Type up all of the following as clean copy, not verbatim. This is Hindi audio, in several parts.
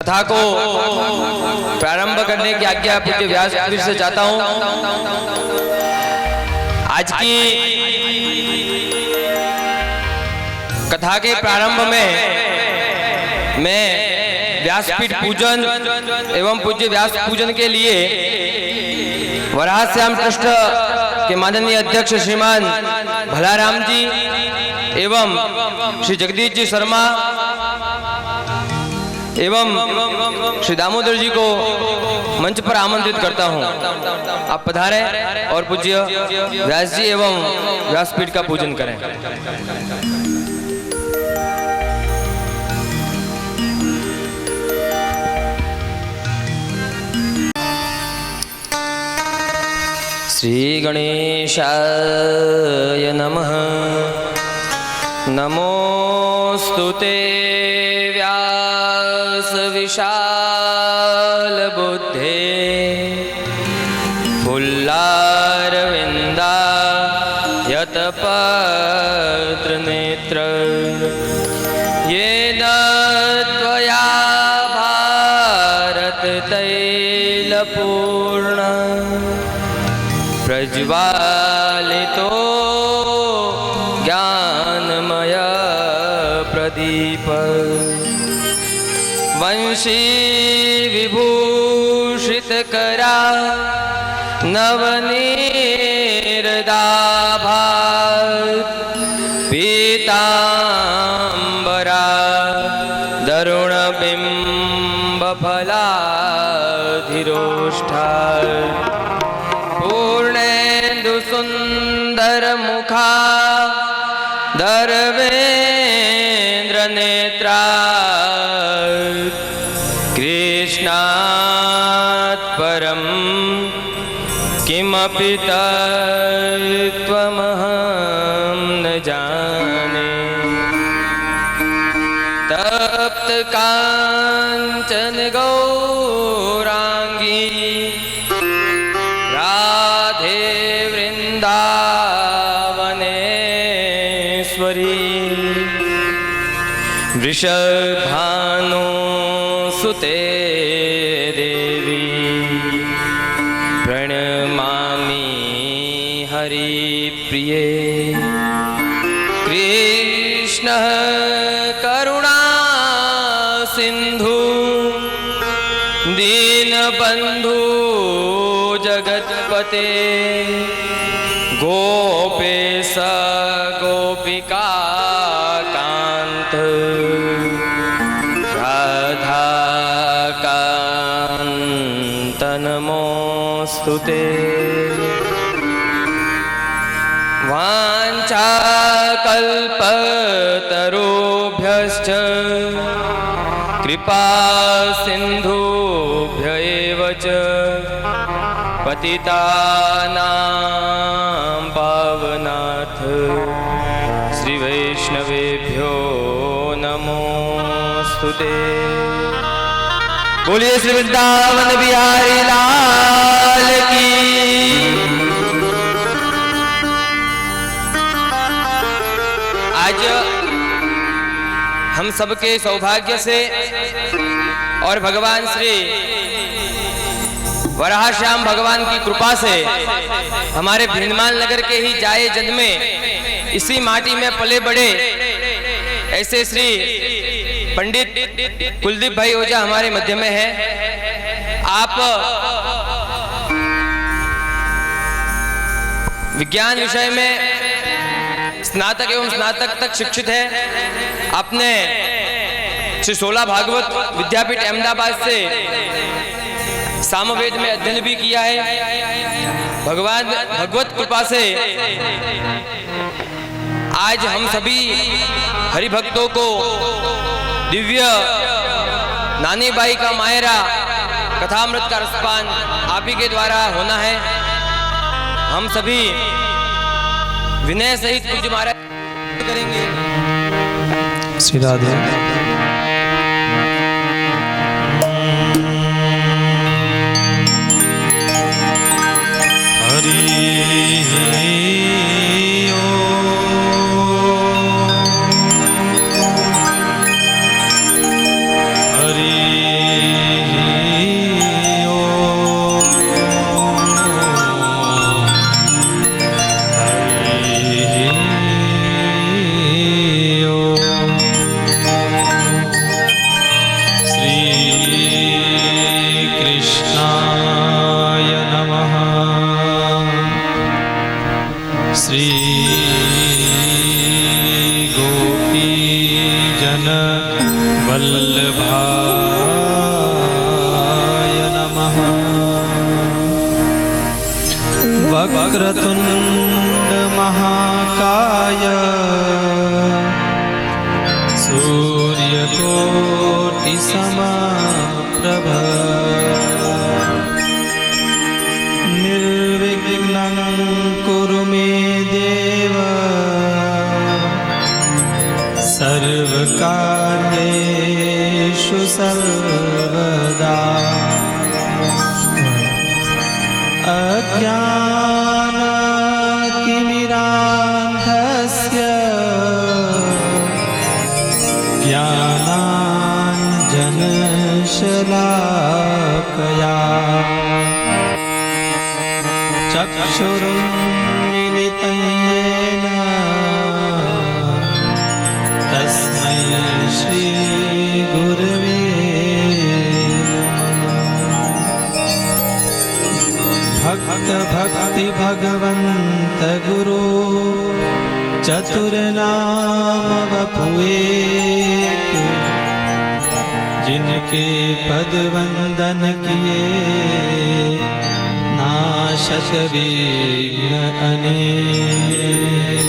कथा को प्रारंभ करने की आज्ञा पूज्य व्यासपीठ से चाहता हूं। आज की कथा के प्रारंभ में मैं व्यासपीठ पूजन एवं पूज्य व्यास पूजन के लिए वराह श्याम ट्रस्ट के माननीय अध्यक्ष श्रीमान भलाराम जी एवं श्री जगदीश जी शर्मा एवं श्री दामोदर जी को मंच पर आमंत्रित करता हूं। आप पधारें और पूज्य व्यास जी एवं व्यासपीठ का पूजन करें। श्री गणेशाय नमः। नमोस्तुते व्यास विशाल बुद्धे फुल्लारविंदा यतपत्र नेत्र येन त्वया भारत तैलपूर्ण प्रज्वालितो ज्ञानमय प्रदीप वंशी विभूषित करा नवनीरदाभा पीतांबरा दरुणबिंब फलाधिरोष्ठा पूर्णेन्दु सुंदर मुखा दर्वेन्द्र नेत्रा कृष्णात् परं किमपि तत्त्वमहं न जाने। तप्त कांचन गौरांगी राधे वृंदावनेश्वरी वृषभानुसुते देवी प्रणमामि हरिप्रिये। कृष्ण करुणा सिंधु दीनबंधु जगत्पते गोपेश गोपिका कांत राधा कांत नमोस्तुते। वाञ्छाकल्पतरुभ्यश्च कृपा सिन्धुभ्य एव च पतितानां पावनाथ श्री वैष्णवेभ्यो नमोस्तुते। बोलिए श्री वृंदावन बिहारी लाल की। आज हम सबके सौभाग्य से और भगवान श्री वराह श्याम भगवान की कृपा से हमारे भिंडमाल नगर के ही जाए जन्मे इसी माटी में पले बड़े ऐसे श्री पंडित कुलदीप भाई ओझा हमारे मध्य में है। आप विज्ञान विषय में स्नातक एवं स्नातक तक शिक्षित है। आपने श्री 16 भागवत विद्यापीठ अहमदाबाद से सामवेद में अध्ययन भी किया है। भगवान भगवत कृपा से आज हम सभी हरिभक्तों को दिव्य नानी बाई का मायरा कथामृत का रसपान आप ही के द्वारा होना है। हम सभी विनय सहित पूज्य महाराज करेंगे। श्री राधे। हरि हरि वक्रतुंड महाकाय सूर्यकोटि समप्रभ निर्विघ्नं कुरु मे देव सर्वकार्येषु सर्वदा अज्ञानतिमिरान्धस्य ज्ञानाञ्जनशलाकया चक्षुरुन्मिलितं येन तस्मै श्रीगुरवे भक्त भक्ति भगवंत गुरु चतुर्नाम वपुएक जिनके पद वंदन किए नाशक विघ्न अनेक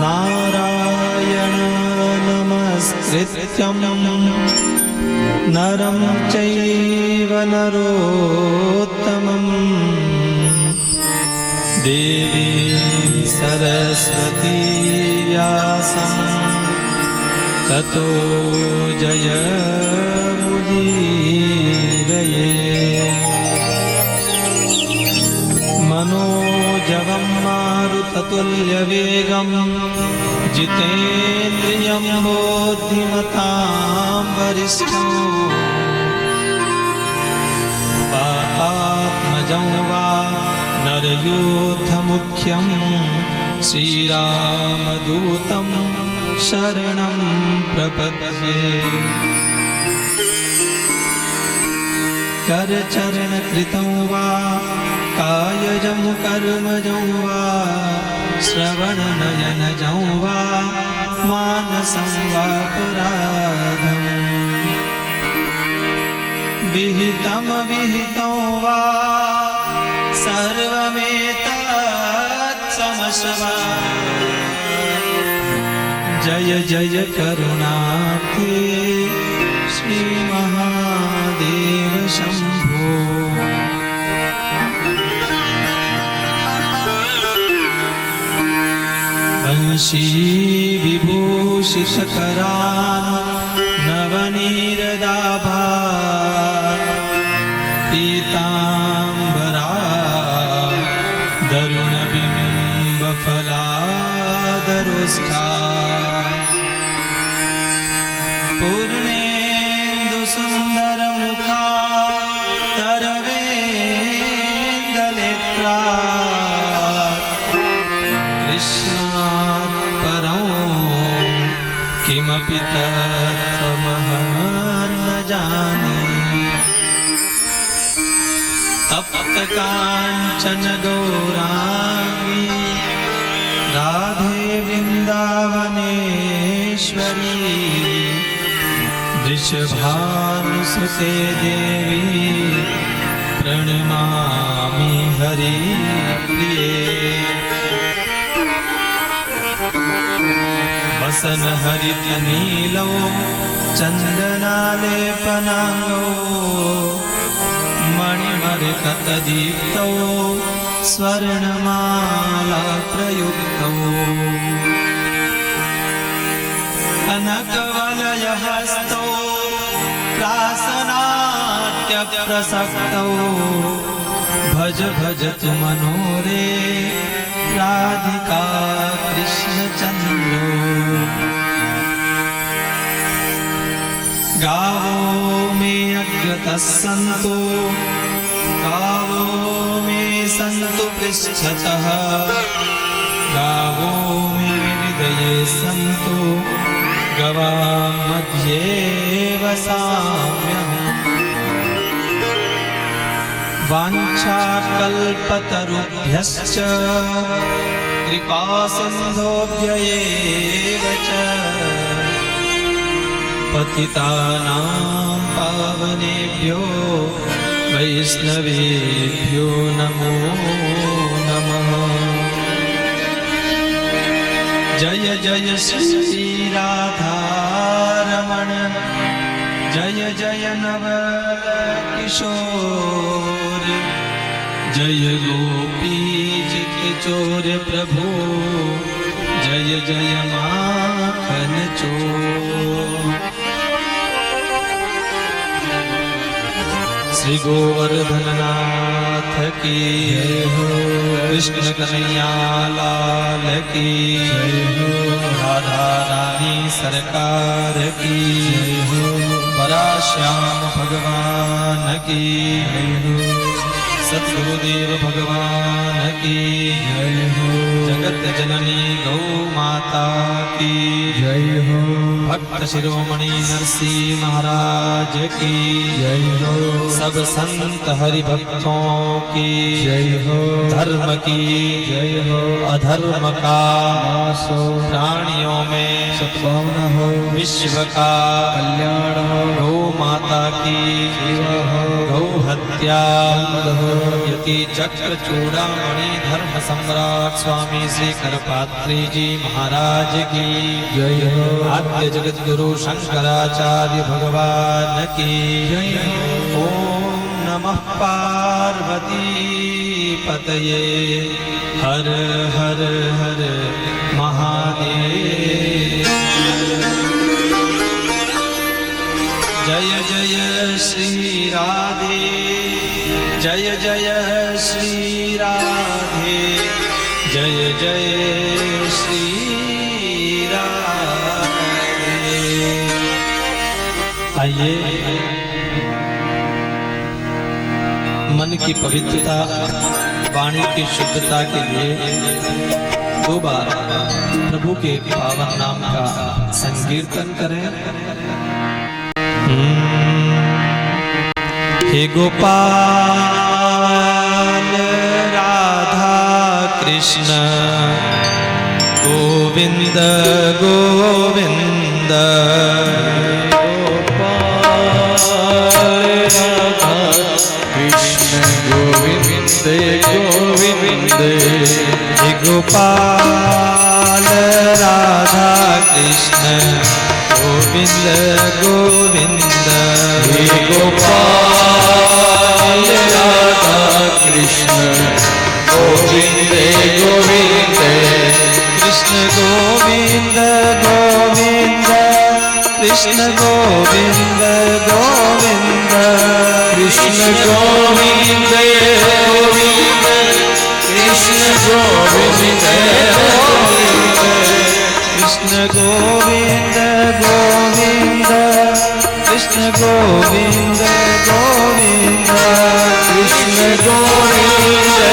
नारायण नमस्कृत्यं नरं चैव नरोत्तमं देवीं सरस्वती व्यासं ततो जयमुदीरये मनोजवं मारुततुल्यवेगं जितेन्द्रियं बुद्धिमतां वरिष्ठं पापात्मजं वा नरयूथमुख्यं श्रीरामदूतं शरणं प्रपद्ये करचरणकृतं वा कायजं कर्मजं वा श्रवणनयनजं वा मानसं वापराधम् विहितं विहितं वा सर्वमेतत्समस्वा जय जय करुणाब्धे श्री महादेव शंभो वंशी विभूषितकरान् नवनीरदाभा पीताम्बरा दरुणबिम्बफलादरुष्ठा पूर्णेन्दुसुन्दरमुखा तरवेन्दनेत्रा कृष्णात् परं किमपि तत्त्वमहं न जाने तप्तकाञ्चन गौराङ्गी राधे वृन्दावनेश्वरी वृषभानुसुते देवी प्रणमामि हरिप्रिये वसन हरित नीलो चन्दनालेपनाङ्गो मणिमरकतदीप्तौ स्वर्णमाला प्रयुक्तौ कनकवलयहस्तौ प्रासनाट्यप्रसक्तौ भज भजतु मनोरे राधिका कृष्णचन्द्रो गावो मे अग्रतः सन्तु गावो मे सन्तु पृष्ठतः गावो मे हृदये सन्तु गवां मध्ये वसाम्यहम् वाञ्छाकल्पतरुभ्यश्च कृपासिन्धोभ्यैव च पतितानां पावनेभ्यो वैष्णवेभ्यो नमो नमः। जय जय श्री राधारमण, जय जय नव किशोर, जय गोपीज किशोर प्रभु, जय जय माखन चोर। श्री गोवर्धननाथ की जय हो, कृष्ण कन्हैया लाल की जय हो, राधा रानी सरकार की जय हो, पराश्याम भगवान की जय हो, सद्गुरुदेव भगवान की जय हो, जगत जननी गौ माता की जय हो, भक्त शिरोमणि नरसिंह महाराज की जय हो, सब संत हरि भक्तों की जय हो, धर्म की जय हो, अधर्म का नाश हो, प्राणियों में सद्भावना हो, विश्व का कल्याण हो, गौ माता की सेवा हो, गौ हत्या हो, यति चक्र चूड़ामणि धर्म सम्राट स्वामी श्री करपात्री जी महाराज की जय हो, आद्य जगत गुरु शंकराचार्य भगवान की जय हो। ओम नमः पार्वती पतये, हर हर हर महादेव। जय जय श्री राधे, जय जय श्री राधे, जय जय श्री राधे। आइए मन की पवित्रता, वाणी की शुद्धता के लिए दो बार प्रभु के पावन नाम का संकीर्तन करें। हे गोपाल राधा कृष्ण गोविंद गोविंद, गोपाल राधा कृष्ण गोविंद गोविंद, हे गोपाल राधा कृष्ण गोविंद गोविंद, हे गोपाल राधा कृष्ण गोविंद गोविंद, कृष्ण गोविंद गोविंद, कृष्ण गोविंद गोविंद, कृष्ण गोविंद गोविंद, कृष्ण गोविंद गोविंद, कृष्ण गोविंद गोविंद, कृष्ण गोविंद गोविंद, कृष्ण गोविंद गोविंद, कृष्ण गोविंद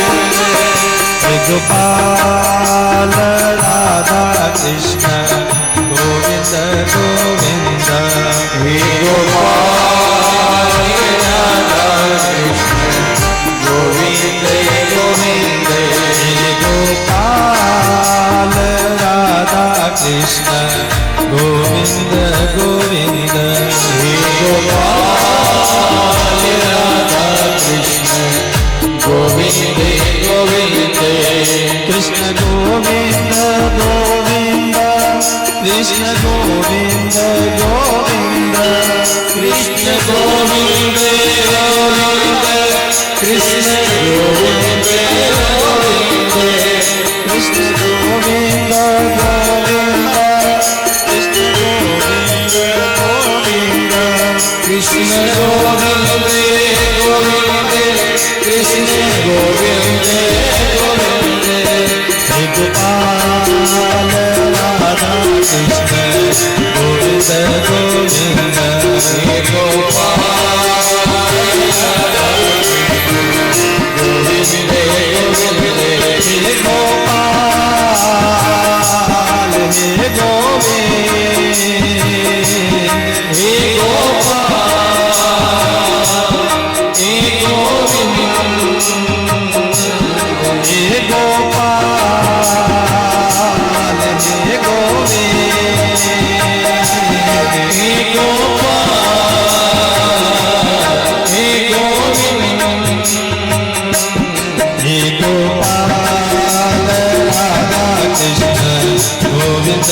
गोविंद। हे गोपाल राधा कृष्ण गोविंद गोविंद, हे गोपाल राधा कृष्ण गोविंद गोविंद, हे गोपाल राधा कृष्ण गोविंद गोविंद, हे गोपाल राधा कृष्ण गोविंद गोविंद, कृष्ण गोविंद गोविंद, कृष्ण गोविंद गोविंद, कृष्ण गोविंद गोविंद, कृष्ण गोविंद गोविंद, कृष्ण गोविंद गोविंद, कृष्ण गोविंद गोविंद, कृष्ण गोविंद गोविंद, कृष्ण गोविंद गोविंद। हे गोपाल राधा कृष्ण गोविंद गोविंद, हे गोपाल राधा गोविंद गोविंद, हे गोपाल हे गोविंद, हे गोपाल हे गोविंद, हे गोपाल हे गोविंद,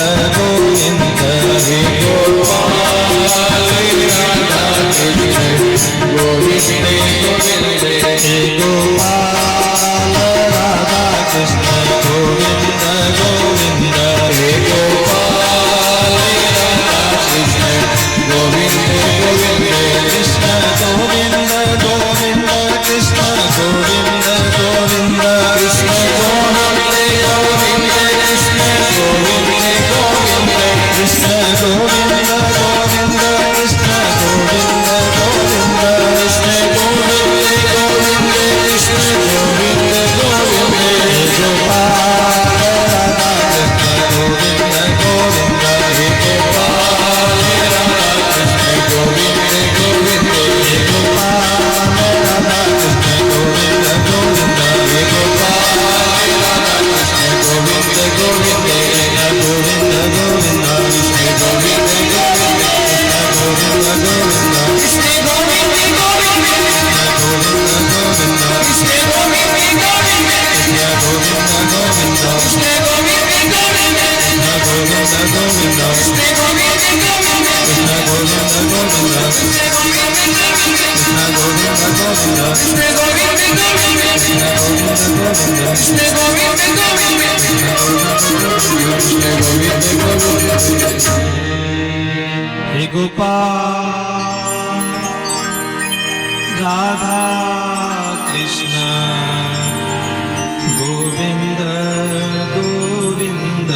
गोविंद हे गोपाल राधा कृष्ण गोविंद गोविंद हे गोपाल राधा कृष्ण गोविंद गोविंद हे गोपाल राधा कृष्ण गोविंद गोविंद कृष्ण गोविंद गोविंद कृष्ण गोविंद गोविंद कृष्ण गोविंद गोविंद कृष्ण गोविंद गोविंद कृष्ण गोविंद गोविंद कृष्ण गोविंद गोविंद कृष्ण गोविंद गोविंद कृष्ण गोविंद गोविंद गोपाल राधा कृष्ण गोविंद गोविंद हे गोपाल राधा कृष्ण गोविंद गोविंद हे गोपाल राधा कृष्ण गोविंद गोविंद हे गोपाल राधा कृष्ण गोविंद गोविंद गोविंद गोविंद कृष्ण गोविंद गोविंद कृष्ण गोविंद गोविंद कृष्ण गोविंद गोविंद कृष्ण गोविंद गोविंद कृष्ण गोविंद गोविंद कृष्ण गोविंद गोविंद कृष्ण गोविंद गोविंद कृष्ण गोविंद गोविंद कृष्ण गोविंद गोविंद कृष्ण गोविंद गोविंद कृष्ण गोविंद गोविंद कृष्ण गोविंद गोविंद कृष्ण गोविंद गोविंद कृष्ण गोविंद गोविंद हे गोपाल राधा कृष्ण गोविंद गोविंद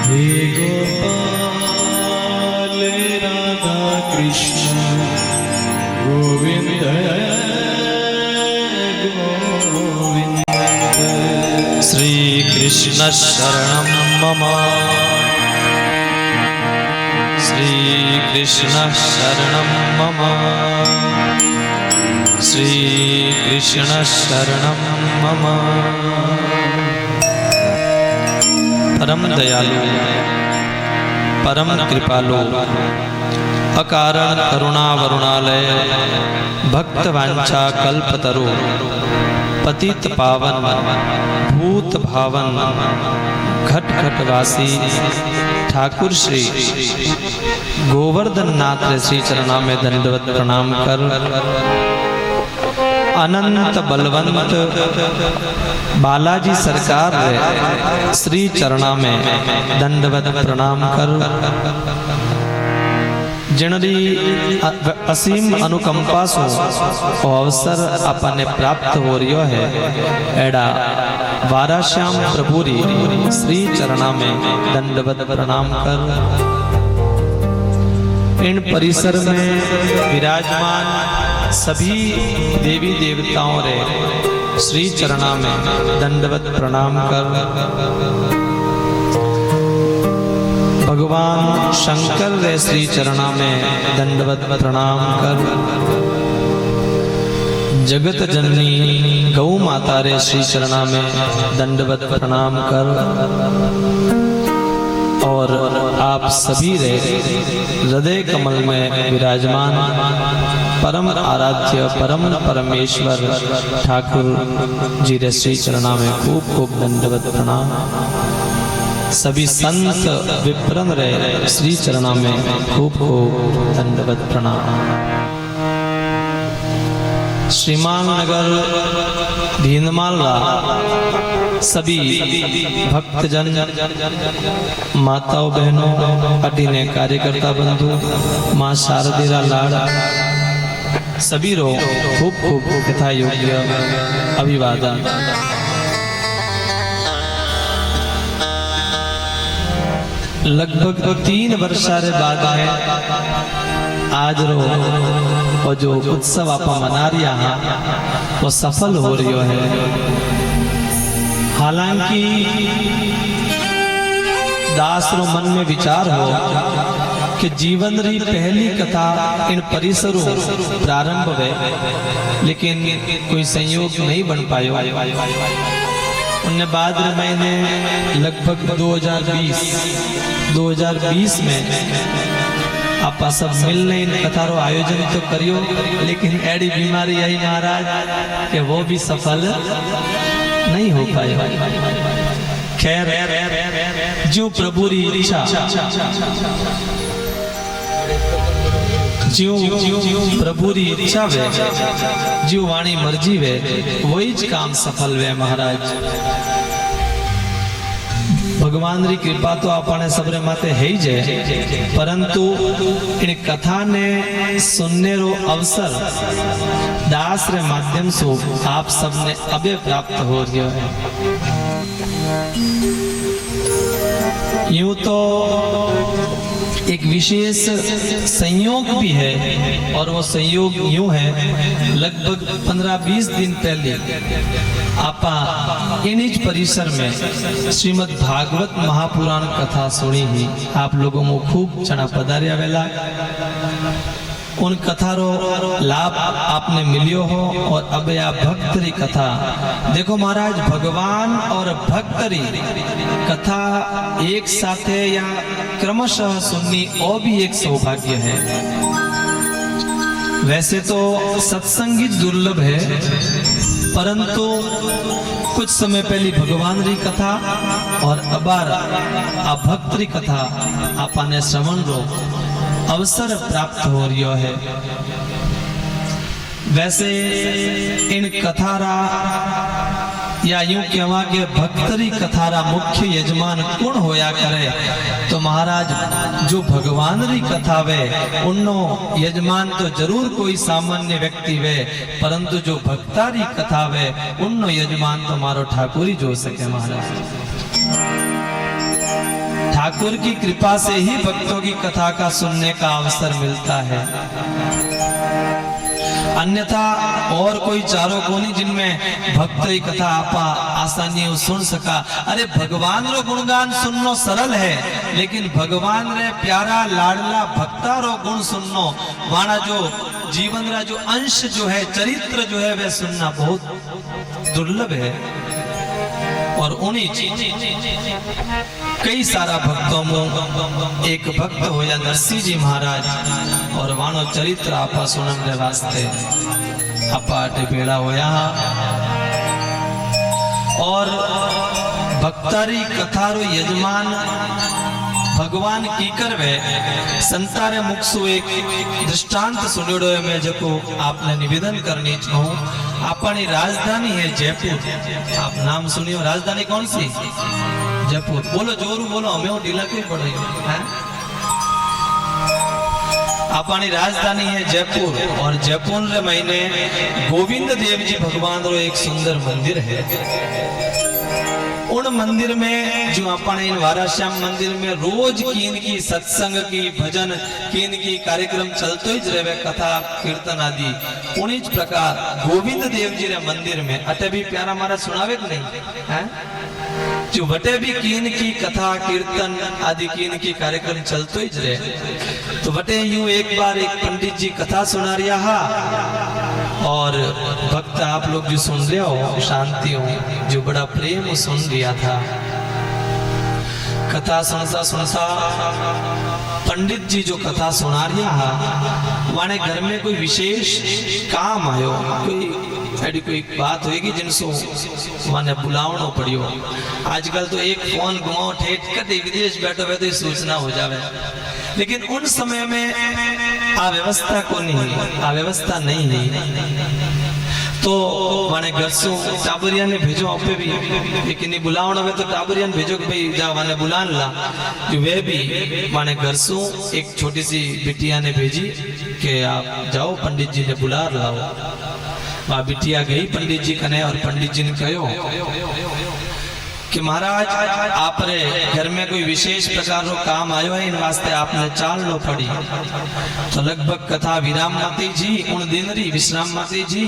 हे गोपाल राधा कृष्ण गोविंद गोविंद श्री कृष्ण शरणं मम श्री कृष्ण शरणं मम श्री कृष्ण शरणं मम परम दयालु परम कृपालु अकारण करुणा वरुणालय भक्त वांछा कल्पतरु पतित पावन भूत भावन घट घट वासी ठाकुर श्री गोवर्धन नाथ श्री चरणा में दंडवत प्रणाम कर अनंत बलवंत बालाजी सरकार श्री चरणा में दंडवत प्रणाम कर जिनरी असीम अनुकंपा सो अवसर अपने प्राप्त हो रही है एड़ा वाराश्याम प्रभुरी श्री चरणा में दंडवत प्रणाम कर इन परिसर में विराजमान सभी देवी देवताओं रे श्री चरणा में दंडवत प्रणाम कर भगवान शंकर रे श्री चरणा में दंडवत प्रणाम कर जगत जननी गौ माता रे श्री चरणा में दंडवत प्रणाम कर और आप सभी रे हृदय कमल में विराजमान परम आराध्य परम परमेश्वर ठाकुर जी रे श्री चरणा में खूब खूब दंडवत प्रणाम। सभी संत विप्रन रे श्री चरणा में खूब खूब दंडवत प्रणाम। श्रीमान नगर भीनमाला सभी भक्तजन माताओं बहनों अधीने कार्यकर्ता बंधु माँ शारदेरा लाड़ सभी रो खूब खूब यथा योग्य अभिवादन। लगभग 3 वर्षा रे बाद में आज रो और जो उत्सव आप मना रिया हैं वो सफल हो रही है। हालांकि दास रो मन में विचार हो कि जीवन री पहली कथा इन परिसरों प्रारंभ हुए, लेकिन कोई संयोग नहीं बन पायो। उनने बाद मैंने लगभग 2020 में आप सब मिलने इन कथा रो आयोजन तो करियो, लेकिन ऐडी बीमारी आई महाराज कि वो भी सफल नहीं हो पाए। खैर जो प्रभु री इच्छा जो प्रभु री इच्छा वे जो वाणी मर्जी वे वही ज काम सफल वे महाराज। भगवान री कृपा तो आपने सबरे माते है ही जे, परंतु इन कथा ने सुनने रो अवसर दास रे माध्यम से आप सबने अबे प्राप्त हो रहा है। यूं तो एक विशेष संयोग भी है, और वो संयोग यूं है, लगभग 15-20 दिन पहले आपा इन्हीं परिसर में श्रीमद् भागवत महापुराण कथा सुनी ही। आप लोगों को खूब चना पधारिया वेला, उन कथा रो लाभ आपने मिलियो हो। और अब या भक्तरी कथा देखो महाराज, भगवान और भक्तरी कथा एक साथे या क्रमशः सुननी और भी एक सौभाग्य है। वैसे तो सत्संगीत दुर्लभ है, परंतु कुछ समय पहले भगवान री कथा और अबार भक्तरी कथा आपने श्रवण रो अवसर प्राप्त हो रहा है। वैसे इन कथारा या यूं कहवा के भक्तरी कथारा मुख्य यजमान कौन होया करे, तो महाराज जो भगवान री कथा वे उन्नो यजमान तो जरूर कोई सामान्य व्यक्ति वे, परंतु जो भक्तारी कथा वे उन्नो यजमान तो मारो ठाकुर ही जो सके महाराज। ठाकुर की कृपा से ही भक्तों की कथा का सुनने का अवसर मिलता है, अन्यथा और कोई चारों कोनी जिनमें भक्त की कथा आपा आसानी सुन सका। अरे भगवान रो गुणगान सुननो सरल है, लेकिन भगवान रे प्यारा लाडला भक्ता रो गुण सुननो, वाणा जो जीवन रा जो अंश जो है, चरित्र जो है, वह सुनना बहुत दुर्लभ है। और उन्हीं कई सारा भक्तों में एक भक्त होया नरसिंह जी महाराज, और वाणो चरित्र आपा सुनम रे वास्ते आपा अटे पेड़ा होया। और भक्तारी कथारो यजमान भगवान की करवे संतारे मुख सु एक दृष्टांत सुनियोड़ो है, मैं जको आपने निवेदन करनी चाहूं। अपनी राजधानी है जयपुर, आप नाम सुनियो, राजधानी कौन सी? जयपुर। बोलो जोरू बोलो, हमें ढीला क्यों पड़ रही है? अपनी राजधानी है जयपुर, और जयपुर रे महीने गोविंद देव जी भगवान रो एक सुंदर मंदिर है। उन मंदिर में जो अपने इन वाराश्याम मंदिर में रोज कीन की सत्संग की भजन कीन की कार्यक्रम चलते ही रहे, कथा कीर्तन आदि उन्हीं प्रकार गोविंद देव जी रे मंदिर में अटे भी प्यारा हमारा सुनावे कि नहीं है, जो बटे भी कीन की कथा कीर्तन आदि कीन की कार्यक्रम चलते ही रहे। तो बटे यूं एक बार एक पंडित जी कथा सुना रहा, और भक्त आप लोग जो सुन रहे हो शांति हो, जो बड़ा प्रेम सुन लिया था। कथा सुनसा सुनसा पंडित जी जो कथा सुना रहा, वाने घर में कोई विशेष काम आयो, कोई बात होगी जिनसो माने बुलावनो पड़ियो। आजकल तो एक फोन घुमाओ ठेठ कर विदेश बैठो बैठो तो सूचना हो जावे, लेकिन उन समय में अव्यवस्था को नहीं, अव्यवस्था नहीं है। तो माने घर से टाबरिया ने भेजो आपे भी, लेकिन बुलावना में तो टाबरिया ने भेजो कि भाई जा माने बुलान ला, जो वे भी माने घर से एक छोटी सी बिटिया ने भेजी कि आप जाओ पंडित जी ने बुला लाओ। वहाँ बिटिया गई पंडित जी कने, और पंडित जी ने कहो कि महाराज आप रे घर में कोई विशेष प्रकार रो काम आयो है, इन वास्ते आपने चाल लो पड़ी। तो लगभग कथा विराम माती जी उन दिन री विश्राम माती जी,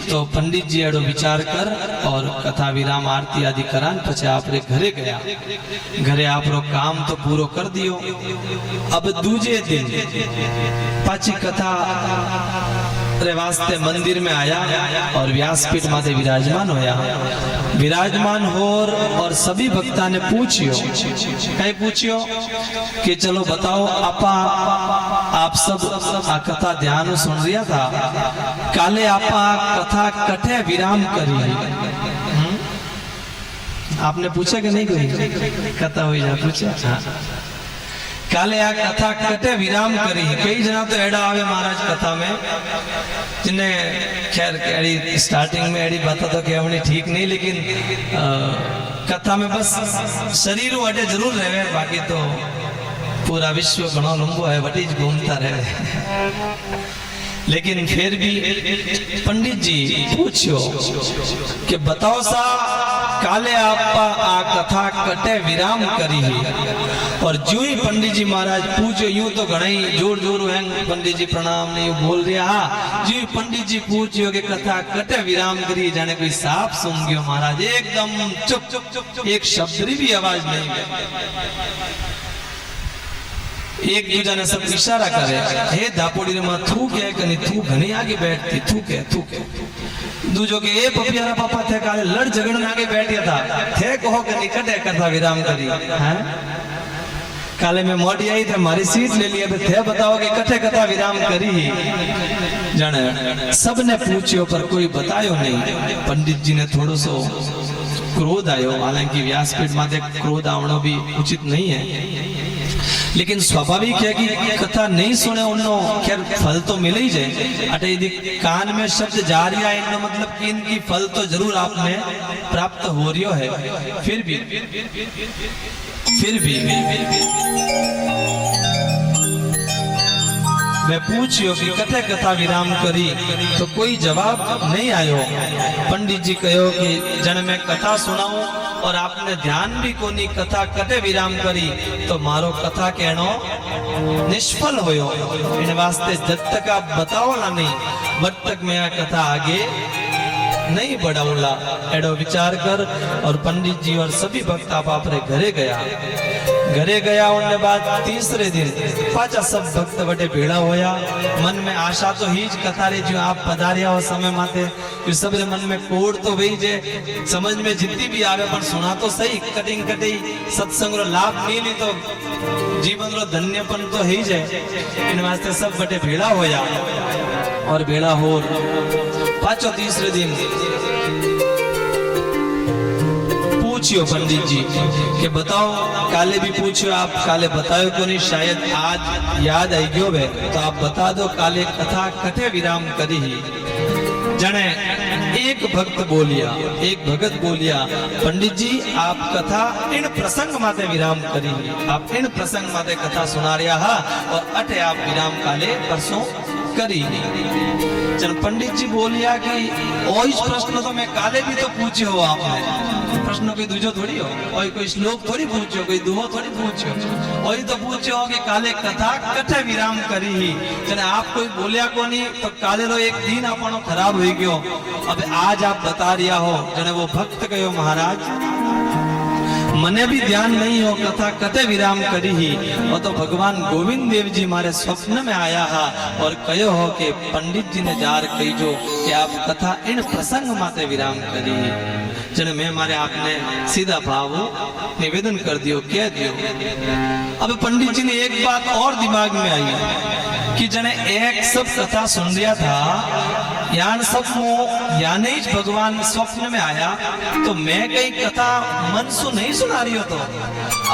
तो पंडित जी एडो विचार कर और कथा विराम आरती आदि करान पछे आप रे घरे गया। घरे आप रो काम तो पूरो कर दियो। अब दूजे दिन पाची कथा रे वास्ते मंदिर में आया और व्यासपीठ माते विराजमान होया। विराजमान होर और सभी भक्ता ने पूछियो, कहीं पूछियो कि चलो बताओ आपा आप सब आ कथा ध्यान सुन रिया था, काले आपा कथा कठे विराम करी आपने पूछा कि नहीं कोई कथा हुई जा पूछा हाँ काले आ कथा कटे विराम करी कई जना तो एड़ा आवे महाराज कथा में जिन्हें खैर एड़ी स्टार्टिंग में एड़ी बात तो कहवनी ठीक नहीं लेकिन कथा में बस शरीर अटे जरूर रहे बाकी तो पूरा विश्व घणो लंबो है वटी ज घूमता रहे लेकिन फिर भी पंडित जी पूछो कि बताओ सा काले आपा आ कथा कटे विराम करी और जो ही पंडित जी महाराज पूछो यूं तो घणई जोर जोर है पंडित जी प्रणाम नहीं बोल रहा जो ही पंडित जी पूछो कि कथा कटे विराम करी जाने कोई सांप सुन गयो महाराज एकदम चुप चुप चुप चुप एक शब्द भी आवाज नहीं एक दूजा ने सब इशारा करे हे धापोड़ी रे मां थू के कनी थू घणी आगे बैठती थू के दूजो के ए पपियारा पापा थे काले लड़ झगड़न आगे बैठिया था थे कहो के निकटे कथा विराम करी हैं काले में मोटी आई थे मारी सीट ले लिया थे बताओ कि कथे कथा विराम करी जाने सबने पूछियो पर कोई बतायो नहीं पंडित जी ने थोड़ो सो क्रोध आयो हालांकि व्यासपीठ माथे क्रोध आवणो भी उचित नहीं है लेकिन स्वाभाविक है कि कथा नहीं सुने उन्नो खैर फल तो मिल ही जाए अटे यदि कान में शब्द जा रहा है इनका मतलब कि इनकी फल तो जरूर आपने प्राप्त हो रियो है फिर भी मैं पूछियो कि कथे कथा विराम करी तो कोई जवाब नहीं आयो पंडित जी कहो कि जन मैं कथा सुनाऊं और आपने ध्यान भी कोनी कथा कटे विराम करी तो मारो कथा कहनो निष्फल होयो इन वास्ते जब तक आप बताओ ना नहीं जब तक मैं आ कथा आगे नहीं बढ़ाऊंगा एडो विचार कर और पंडित जी और सभी भक्त आप अपने घरे गया उनने बाद तीसरे दिन पाचा सब भक्त बटे भेड़ा होया मन में आशा तो ही कथा रे जो आप पधारिया हो समय माते कि सब रे मन में कोड तो वही जे समझ में जितनी भी आवे पर सुना तो सही कटिंग कटी सत्संग रो लाभ मिली तो जीवन रो धन्यपन तो ही जाए इन वास्ते सब बटे भेड़ा होया और भेड़ा हो पाचो तीसरे दिन पूछियो पंडित जी कि बताओ काले भी पूछियो आप काले बतायो को नहीं शायद आज याद आई गयो वे तो आप बता दो काले कथा कथे विराम करी जने एक भक्त बोलिया एक भगत बोलिया पंडित जी आप कथा इन प्रसंग माते विराम करी आप इन प्रसंग माते कथा सुना रहा और अठे आप विराम काले परसों करी जन पंडित जी बोलिया कि और इस प्रश्न तो मैं काले भी तो पूछे हो आपने प्रश्न कोई दूजो थोड़ी हो और कोई श्लोक थोड़ी पूछो कोई दुहो थोड़ी पूछो और तो पूछे हो कि काले कथा कथे विराम करी ही जने आप कोई बोलिया को नहीं तो काले रो एक दिन आपनो खराब हो गयो अब आज आप बता रिया हो जने वो भक्त कहो महाराज मने भी ध्यान नहीं हो कथा कथे विराम करी ही और तो भगवान गोविंद देव जी मारे स्वप्न में आया है और कहो हो कि पंडित जी ने जार कही जो कि आप कथा इन प्रसंग माते विराम करी जने मैं मारे आपने सीधा भाव निवेदन कर दियो कह दियो अब पंडित जी ने एक बात और दिमाग में आई कि जने एक सब कथा सुन रिया था यान सब यानी भगवान स्वप्न में आया तो मैं कई कथा मन सु नहीं सुना रही हो तो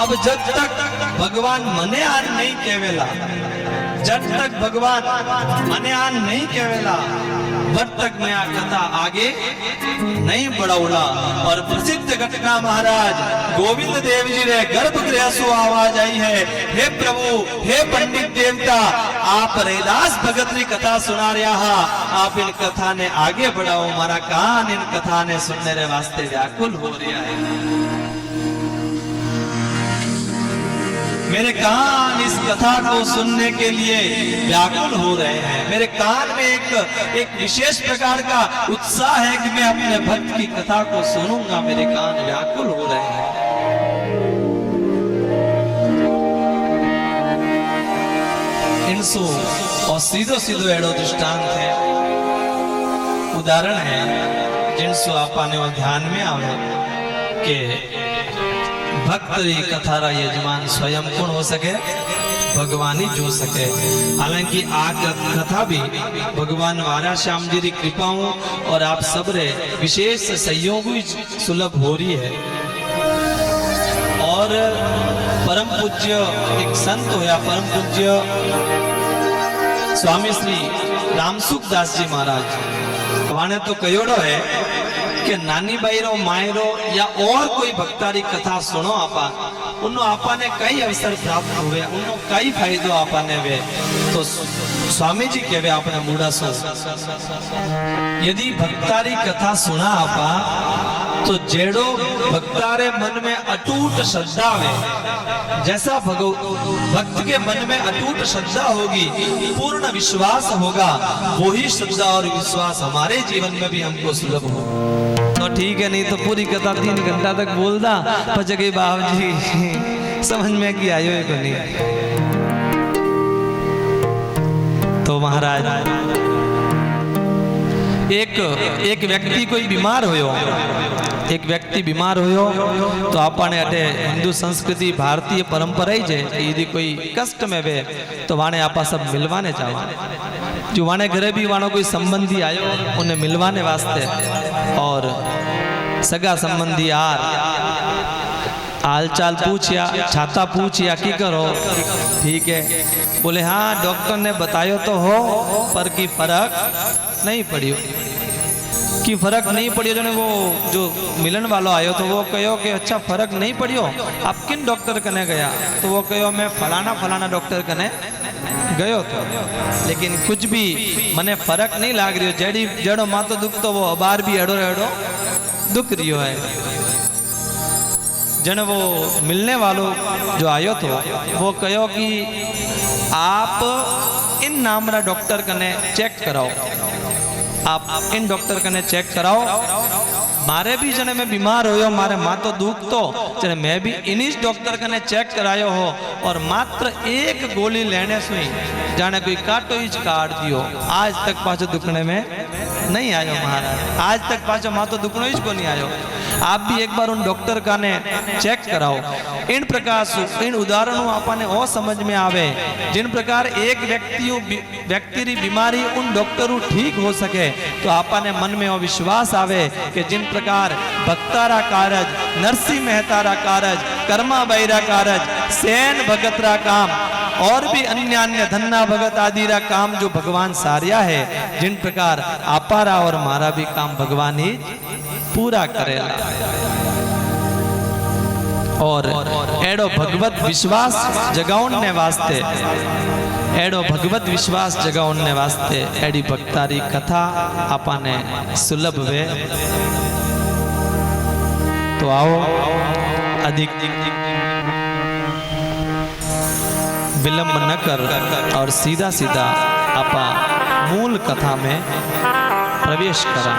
अब जब तक भगवान मने आन नहीं केवेला जब तक भगवान मने आन नहीं केवेला जब तक मैं आ कथा आगे नहीं बढ़ाऊंगा और प्रसिद्ध घटना महाराज गोविंद देव जी ने गर्भगृह सु आवाज आई है हे प्रभु हे पंडित देवता आप रैदास भगत की कथा सुना रहा आप इन कथा ने आगे बढ़ाओ मारा कान इन कथा ने सुनने रे वास्ते व्याकुल हो रहा है मेरे कान इस कथा को सुनने के लिए व्याकुल हो रहे हैं मेरे कान में एक विशेष प्रकार का उत्साह है कि मैं अपने भक्त की कथा को सुनूंगा मेरे कान व्याकुल हो रहे हैं इनसो और सीधो सीधो एड़ो दृष्टांत है उदाहरण है जिनसो आपाने ध्यान में आवे के भक्त कथा रा यजमान स्वयं कौन हो सके भगवान ही जो सके हालांकि आ कथा भी भगवान वारा श्याम जी की कृपाओं और आप सब रे विशेष सहयोग सुलभ हो रही है और परम पूज्य एक संत होया, परम पूज्य स्वामी श्री रामसुख दास जी महाराज वाने तो कयोड़ो है कि नानी बाईरो मायरो या और कोई भक्तारी कथा सुनो आपा उन्नो आपा ने कई अवसर प्राप्त हुए, उन्नो कई फायदो आपा ने वे। तो स्वामी जी कहवे आपने मूड़ा सो यदि भक्तारी कथा सुना आपा तो जेड़ो भक्तारे मन में अटूट श्रद्धा है, जैसा भक्त के मन में अटूट श्रद्धा होगी, पूर्ण विश्वास होगा, वही श्रद्धा और विश्वास हमारे जीवन में भी हमको सुलभ हो। तो ठीक है, नहीं तो पूरी कथा 3 घंटा तक बोलदा पचके बाबू जी समझ में की आयो है को नहीं। तो महाराज एक व्यक्ति कोई बीमार होयो, एक व्यक्ति बीमार होयो तो आपने अटे हिंदू संस्कृति भारतीय परंपरा ही है यदि कोई कष्ट में वे तो वाने आपा सब मिलवाने जावा, जो वाने घरे भी वानो कोई संबंधी आयो उन्हें मिलवाने वास्ते, और सगा संबंधी हाल चाल पूछिया, छाता पूछिया की करो, ठीक है, बोले हाँ डॉक्टर ने बतायो तो हो पर की फर्क नहीं पड़ियो, कि फर्क नहीं पड़ियो। जो वो जो मिलन वालो आयो तो वो कहो कि अच्छा फर्क नहीं पड़ियो, आप किन डॉक्टर कने गया, तो वो कहो मैं फलाना डॉक्टर कने गयो तो, लेकिन कुछ भी मने फर्क नहीं लाग रही, जेड़ी जड़ो मातो दुख तो वो अबार भी एड़ो एड़ो दुख रियो है। जन वो मिलने वालों जो आयो तो वो कहो कि आप इन नामरा डॉक्टर कने चेक कराओ, आप इन डॉक्टर कने चेक कराओ, मारे भी जने मैं बीमार होयो, मारे मातो दुख तो जने मैं भी इन्हीं डॉक्टर कने चेक करायो हो, और मात्र एक गोली लेने से जाने कोई काटो ही काट दियो, आज तक पाछो दुखने में नहीं आयो महाराज, आज तक पाछो मातो दुखनो ही को नहीं आयो। आप भी एक बार उन डॉक्टर का ने चेक कराओ। इन प्रकार इन उदाहरणों आपने ओ समझ में आवे, जिन प्रकार एक व्यक्ति री बीमारी उन डॉक्टरों ठीक हो सके तो आपने मन में वो विश्वास आवे कि जिन प्रकार भक्तारा कारज, नरसिंह मेहतारा कारज, कर्मा बैरा कारज, सेन भगतरा काम और भी अन्य धन्ना भगत आदि रा काम जो भगवान सारिया है, जिन प्रकार आपारा और मारा भी काम भगवान ही पूरा करेला। और एडो भगवत विश्वास जगाउने वास्ते, एडो भगवत विश्वास जगाउने वास्ते एडी भक्तारी कथा आपने सुलभ वे। तो आओ अधिक विलंब न कर और सीधा सीधा आपा मूल कथा में प्रवेश करा।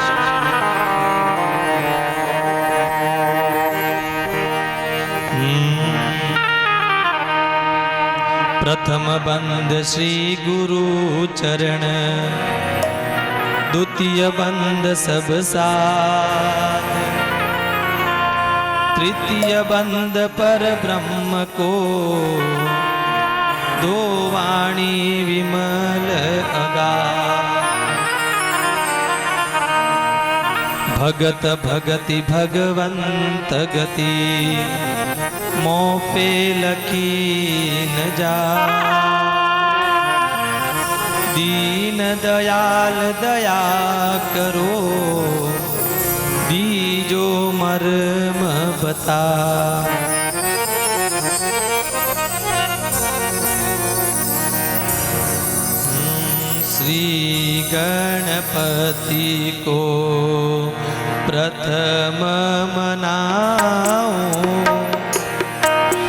प्रथम बंद श्री गुरु चरण, द्वितीय बंद सब साथ, तृतीय बंद पर ब्रह्म को, दो वाणी विमल अगाध। भगत भगति भगवंत गति, मोह पे लखी न जा। दीन दयाल दया करो, दीजो मर्म बता। श्री गणपति को प्रथम मनाऊं,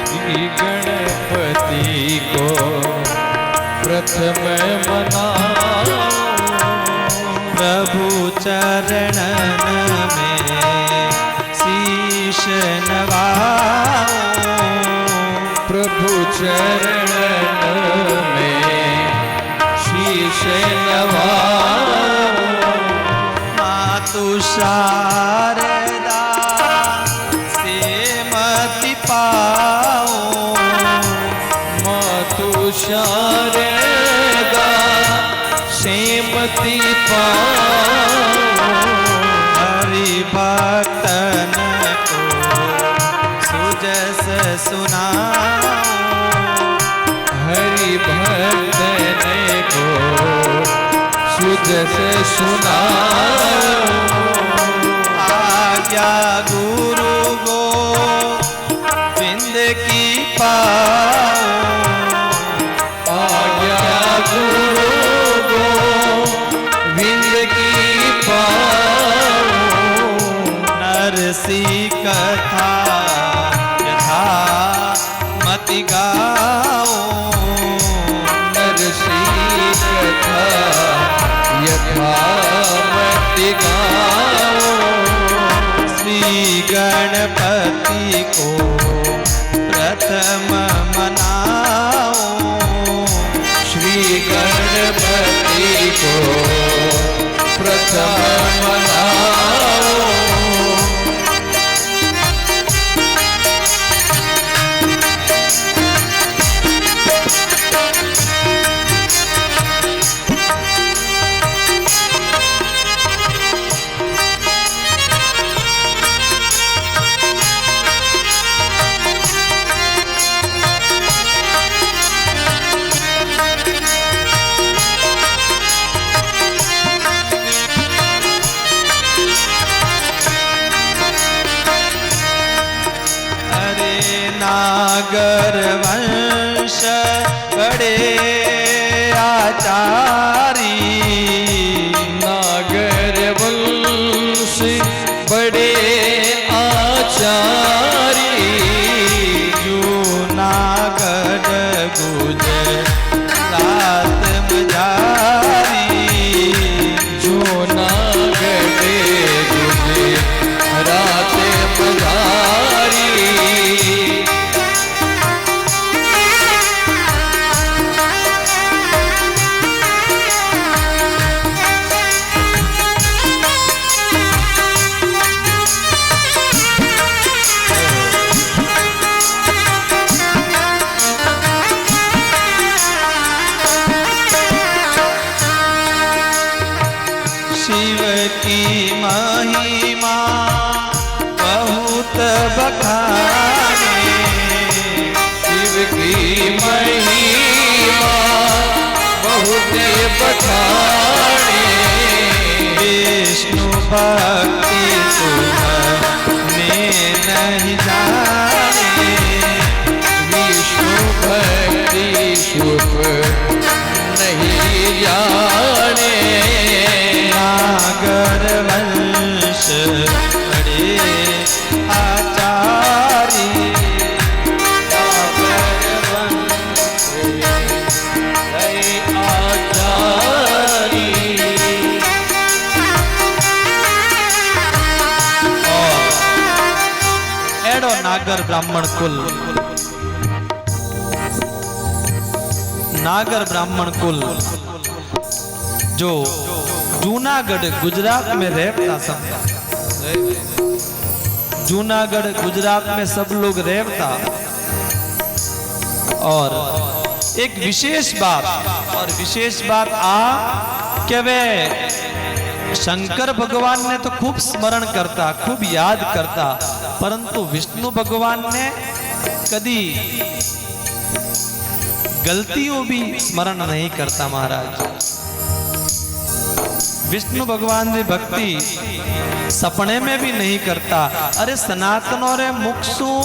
श्री गणपति को प्रथम मनाऊं। प्रभु चरणन में शीश नवाऊं, प्रभु चरणन में शीश नवाऊं। मातु शारदा से मति पाऊं, मातु शारदा से मति पाऊं। हरि भक्तन को सुजस सुनाओ। आज्ञा गुरु गोविंद की पाओ। आज्ञा गुरु गोविंद की पाओ। नरसी कथा यथा मति गाओ। नरसी कथा यथामति गाओ। श्री गणपति को प्रथम मनाओ। श्री गणपति को प्रथम मनाओ। नागर वंश बड़े आचारी। नागर वंश बड़े आचारी। जूनागढ़ गुजरात मजारी। जूनागढ़ गुजरात मजारी। शिव की महिमा बहुत बखाने। शिव की महिमा बहुत बखाने। विष्णु भक्ति सुनने नहीं जाने। विष्णु भक्ति शुभ नहीं जाने। नागर वंश बड़े आचारी। नागर वंश बड़े आचारी। एडो नागर ब्राह्मण कुल। नागर ब्राह्मण कुल जो जूनागढ़ गुजरात में रहता सब। जूनागढ़ गुजरात में सब लोग रहता। और एक विशेष बात कि वे शंकर भगवान ने तो खूब स्मरण करता, खूब याद करता, परंतु विष्णु भगवान ने कदी गलतियों भी स्मरण नहीं करता। महाराज विष्णु भगवान की भक्ति सपने में भी नहीं करता। अरे सनातनों रे मुख सु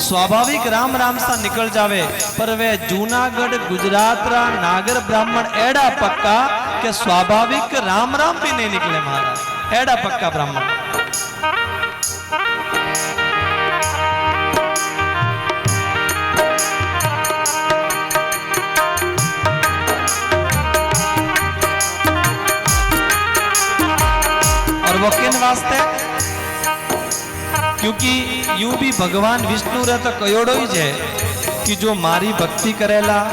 स्वाभाविक राम राम सा निकल जावे, पर वे जूनागढ़ गुजरात रा नागर ब्राह्मण एड़ा पक्का के स्वाभाविक राम राम भी नहीं निकले। महाराज एड़ा पक्का ब्राह्मण। और वो किन वास्ते? क्योंकि यूं भी भगवान विष्णु रे तो कयोड़ो ही है कि जो मारी भक्ति करेला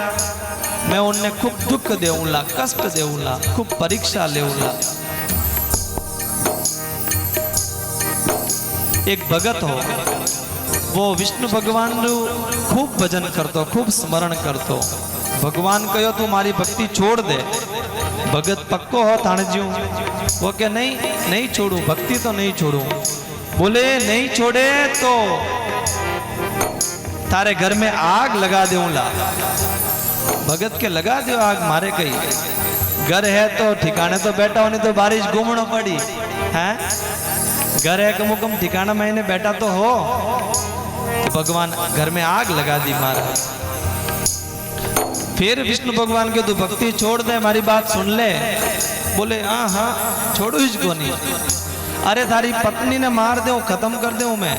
मैं उन्हें खूब दुख देऊला, कष्ट देऊला, खूब परीक्षा लेऊला। एक भगत हो वो विष्णु भगवान रू खूब भजन करतो, खूब स्मरण करतो। भगवान कहो तू मारी भक्ति छोड़ दे। भगत पक्को हो ताणज्यू वो के नहीं छोड़ू, भक्ति तो नहीं छोड़ू। बोले नहीं छोड़े तो तारे घर में आग लगा दूंगा। भगत के लगा दो आग, मारे कई घर है तो ठिकाने तो बैठा होने तो बारिश घूमना पड़ी है। घर है कम कम ठिकाना महीने बैठा तो हो। तो भगवान घर में आग लगा दी महाराज। फिर विष्णु भगवान के तू भक्ति छोड़ दे, हमारी बात सुन ले। बोले हाँ हाँ छोड़ू इसको नहीं। अरे थारी पत्नी ने मार दे खत्म कर दे मैं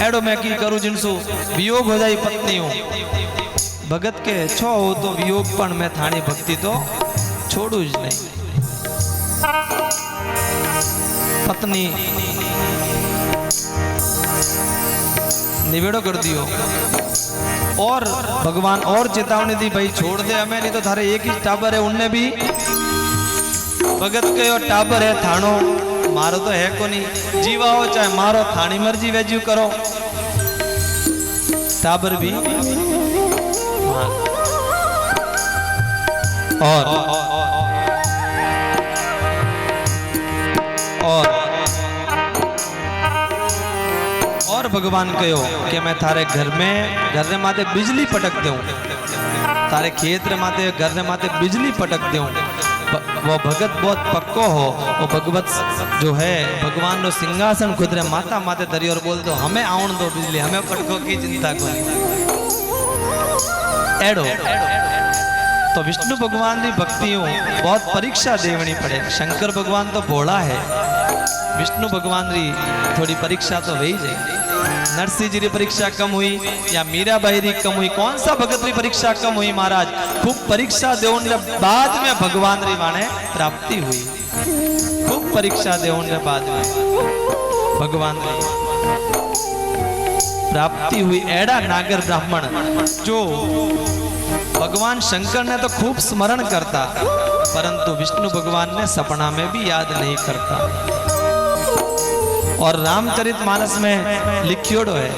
एडो मैं की करूं जिनसु वियोग हो जाई पत्नी हूं। भगत के छो हो तो वियोग पण मैं थानी भक्ति तो छोड़ू ज नहीं। पत्नी निवेड़ो कर दियो और भगवान और चेतावनी दी भाई छोड़ दे हमें, नहीं तो थारे एक ही टाबर है उनने भी भगत के और टाबर है थानो मारो तो है को नहीं। जीवा हो चाहे मारो थानी मर्जी वेज्यू करो। टाबर भी और भगवान कहो कि मैं थारे घर रे माते बिजली पटक दूं, थारे खेत रे माते घर रे माते बिजली पटक दूं। वो भगत बहुत पक्को हो, वो भगवत जो है भगवान नो सिंहासन खुद रे माता माते धरी और बोल दो हमें आउन दो बिजली, हमें पटको की चिंता को एडो। तो विष्णु भगवान की भक्तियों बहुत परीक्षा देवनी पड़े। शंकर भगवान तो भोला है, विष्णु भगवान की थोड़ी परीक्षा तो वही जाए। नरसिंह जी की परीक्षा कम हुई या मीराबाई री कम हुई, कौन सा भगत की परीक्षा कम हुई महाराज? खूब परीक्षा देने बाद में भगवान री माने प्राप्ति हुई। खूब परीक्षा देने बाद में भगवान री प्राप्ति हुई। एड़ा नागर ब्राह्मण जो भगवान शंकर ने तो खूब स्मरण करता, परंतु विष्णु भगवान ने सपना में भी याद नहीं करता। और रामचरितमानस में लिखियोड़ो है,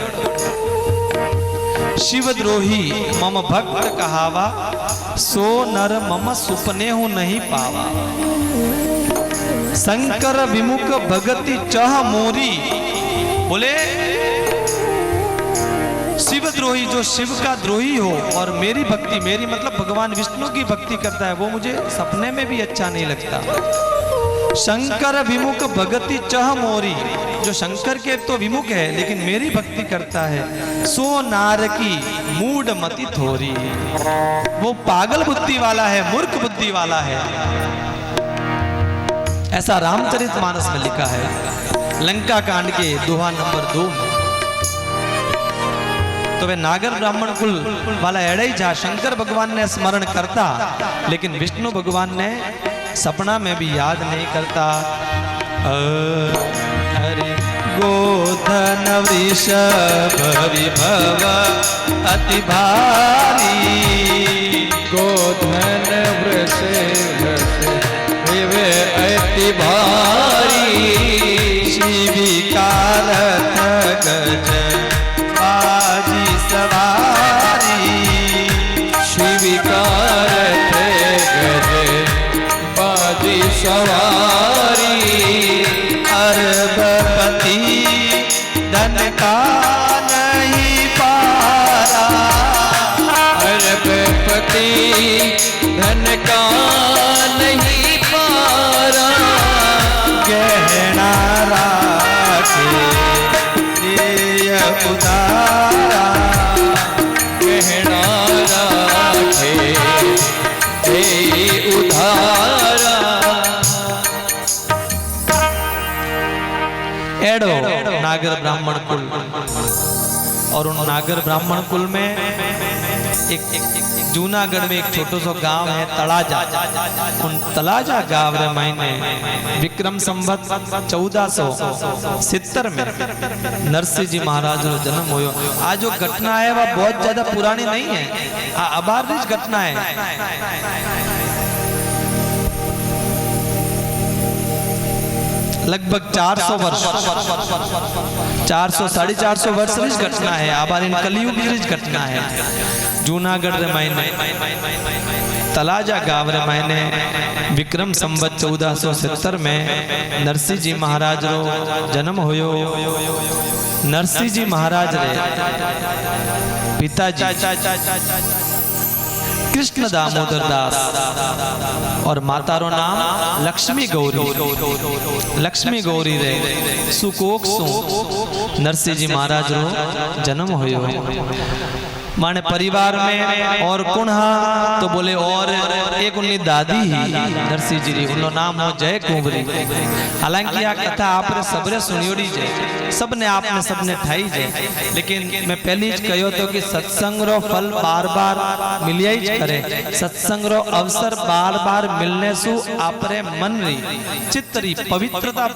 शिवद्रोही मम भक्त कहावा, सो नर मम सुपने हूं नहीं पावा। शंकर विमुख भगति चह मोरी। बोले शिवद्रोही जो शिव का द्रोही हो और मेरी भक्ति, मेरी मतलब भगवान विष्णु की भक्ति करता है, वो मुझे सपने में भी अच्छा नहीं लगता। शंकर विमुख भगति चह मोरी, जो शंकर के तो विमुख है लेकिन मेरी भक्ति करता है। सो नार की मूड मति थोरी, वो पागल बुद्धि वाला है, मूर्ख बुद्धि वाला है। ऐसा रामचरितमानस में लिखा है लंका कांड के दोहा नंबर 2 में। तो वे नागर ब्राह्मण कुल वाला एड़ा ही जा शंकर भगवान ने स्मरण करता, लेकिन विष्णु भगवान ने सपना में भी याद नहीं करता। हरे गोधन वृषभ विभव अति भारी, गोधन वृषभ अति भारी, शिविकार गज बाजी सवारी, शिविकार गज बाजी सवारी। अरबपति धन का नहीं पारा, अरबपति धन का नहीं पारा, गहना राखे ये उदारा, गहना राखे हे उधारा। एडो नागर ब्राह्मण कुल, और उन नागर ब्राह्मण कुल में एक जूनागढ़ में एक छोटो सो गांव है तलाजा। उन तलाजा गांव रे मायने विक्रम संवत 1470 में नरसिंह जी महाराज रो जन्म होयो। आज जो घटना है वह बहुत ज्यादा पुरानी नहीं है, अबार की घटना है। लगभग 400 वर्ष 400 साढ़े 400 वर्ष की घटना है। आबार इन कलयुग की घटना है। जूनागढ़ रे मायने तलाजा गांव रे मायने विक्रम संवत 1470 में नरसिंह जी महाराज रो जन्म होयो। नरसिंह जी महाराज रे पिताजी कृष्ण दामोदर दास और मातारो नाम लक्ष्मी गौरी। लक्ष्मी गौरी रे सुकोक सु नरसिंह जी महाराज रो जन्म होयो। माने परिवार में और कुण तो बोले और एक उन्नी दादी ही नरसिंह जी री, उन्नो नाम हो जय कुंवरी। हालांकि आ कथा आपने सबरे सुनियोड़ी जे, सबने आपने सबने ठाई जे, लेकिन मैं पहली ज कहो तो कि सत्संग रो फल बार बार मिलिया ही करे। सत्संग रो अवसर बार बार मिलने सु आपरे मन री चित्त री पवित्रता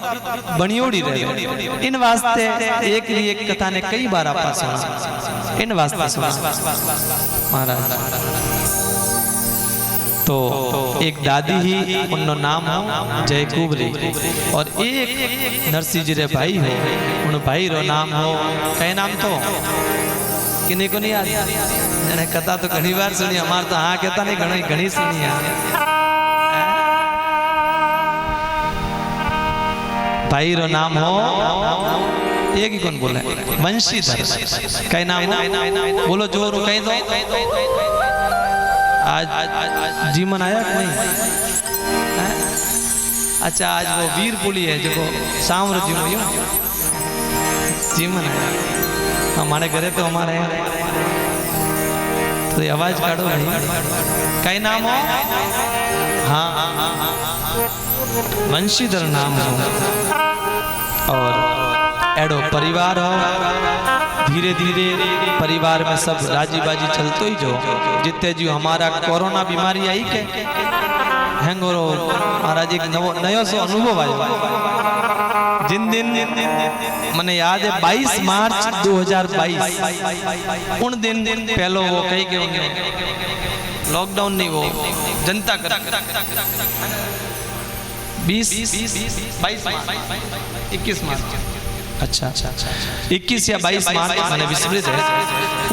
बनियोड़ी रहे। इन वास्ते एक कथा ने कई बार आपा सुना, इन वास्ते सुना महाराज। तो एक दादी ही उन्नो नाम हो जय कुंवरी और एक नरसिंह जी रे भाई हो, उन भाई रो नाम हो कई नाम तो किन्हीं को नहीं याद। मैंने कथा तो घनी बार सुनी, हमार तो हाँ कहता नहीं घनी सुनी है। भाई रो नाम हो एक ही कौन बोले वंशीधर। कई नाम हो बोलो जोर कहीं दो। आज जीवन आया कि नहीं? अच्छा आज वो वीर पुली है जो सांवर जीवन आया। हमारे घरे तो हमारे तो ये आवाज काटो भाई। कई नाम हो? हाँ वंशीधर नाम हो। और एडो परिवार हो, धीरे धीरे परिवार में सब राजी बाजी चलतो ही जो। जितने जो हमारा कोरोना बीमारी आई के हैंगोरो महाराज एक नयो सो अनुभव आयो। जिन दिन मने याद है 22 मार्च 2022 उन दिन पहलो वो कही के लॉकडाउन नहीं वो जनता कर 21 मार्च अच्छा 21 या 22 मार्च मैंने विस्मृत है।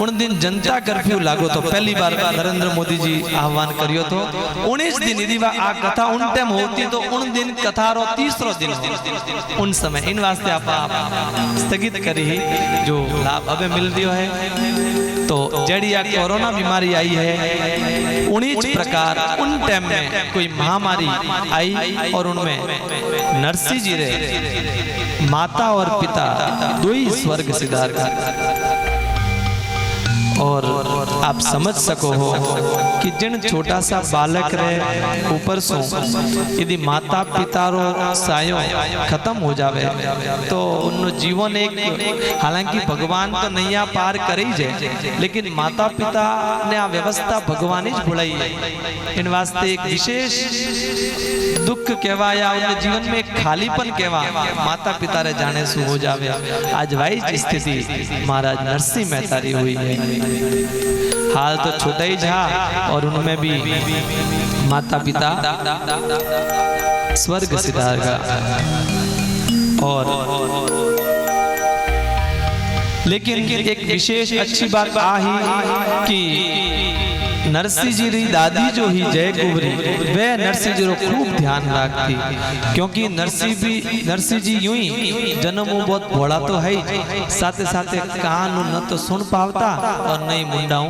उन दिन जनता कर्फ्यू लागो तो पहली बार नरेंद्र मोदी जी आह्वान करियो तो 19 दिन यदि आ कथा उन टाइम होती तो उन दिन कथा रो तीसरो दिन उन समय। इन वास्ते आप स्थगित करी जो लाभ अबे मिल रियो है। तो जड़ी आ कोरोना बीमारी आई है 19 प्रकार उन टाइम में कोई महामारी आई और उनमें नरसिंह जी रे माता और पिता दो ही स्वर्ग सिधार कर। और आप समझ सको हो कि जिन छोटा सा बालक रहे ऊपर सो यदि माता पिता रो सायो खत्म हो जावे तो उन जीवन एक, हालांकि भगवान तो नैया पार करे ही जाए, लेकिन माता पिता ने आ व्यवस्था भगवान ही बुलाई है। इन वास्ते एक विशेष दुख कहवा या उनके जीवन में एक खालीपन कहवा माता पिता रे जाने से हो जावे। आज वाई स्थिति महाराज नरसिंह मेहता री हुई है। हाल तो छोटा ही जा और उनमें भी माता पिता स्वर्ग सिधार का। और लेकिन एक विशेष अच्छी बात आ ही कि नरसिंह जी री दादी जो ही जय कुंवरी वे नरसिंह जी रो खूब ध्यान रखती, क्योंकि नरसिंह जी यूं ही जन्म बहुत भोला तो है ही, साथे साथे कान न तो सुन पावता और नहीं मुंडाऊ